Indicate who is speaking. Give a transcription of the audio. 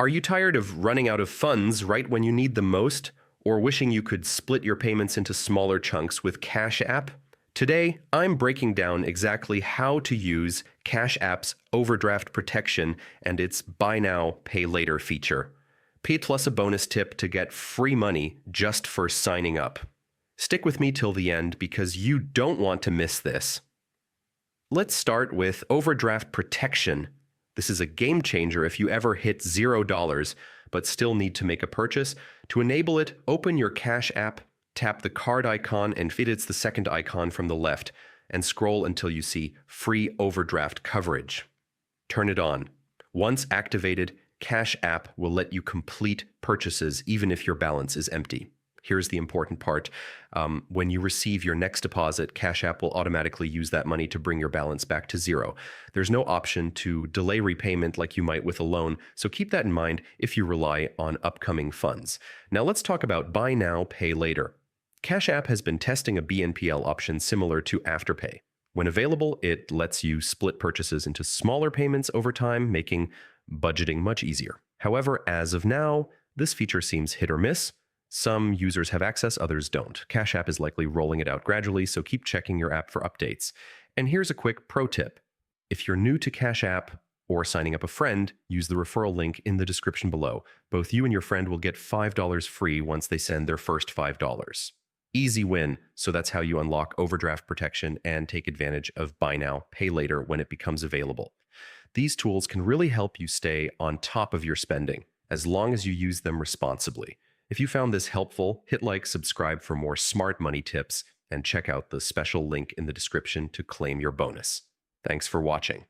Speaker 1: Are you tired of running out of funds right when you need them most, or wishing you could split your payments into smaller chunks with Cash App? Today, I'm breaking down exactly how to use Cash App's overdraft protection and its buy now, pay later feature. Pay plus a bonus tip to get free money just for signing up. Stick with me till the end because you don't want to miss this. Let's start with overdraft protection. This is a game changer if you ever hit $0 but still need to make a purchase. To enable it, open your Cash App, tap the card icon, and it's the second icon from the left, and scroll until you see free overdraft coverage. Turn it on. Once activated, Cash App will let you complete purchases even if your balance is empty. Here's the important part. When you receive your next deposit, Cash App will automatically use that money to bring your balance back to zero. There's no option to delay repayment like you might with a loan, so keep that in mind if you rely on upcoming funds. Now let's talk about buy now, pay later. Cash App has been testing a BNPL option similar to Afterpay. When available, it lets you split purchases into smaller payments over time, making budgeting much easier. However, as of now, this feature seems hit or miss. Some users have access, others don't. Cash App is likely rolling it out gradually, so keep checking your app for updates. And here's a quick pro tip. If you're new to Cash App or signing up a friend, use the referral link in the description below. Both you and your friend will get $5 free once they send their first $5. Easy win, so that's how you unlock overdraft protection and take advantage of buy now, pay later when it becomes available. These tools can really help you stay on top of your spending, as long as you use them responsibly. If you found this helpful, hit like, subscribe for more smart money tips, and check out the special link in the description to claim your bonus. Thanks for watching.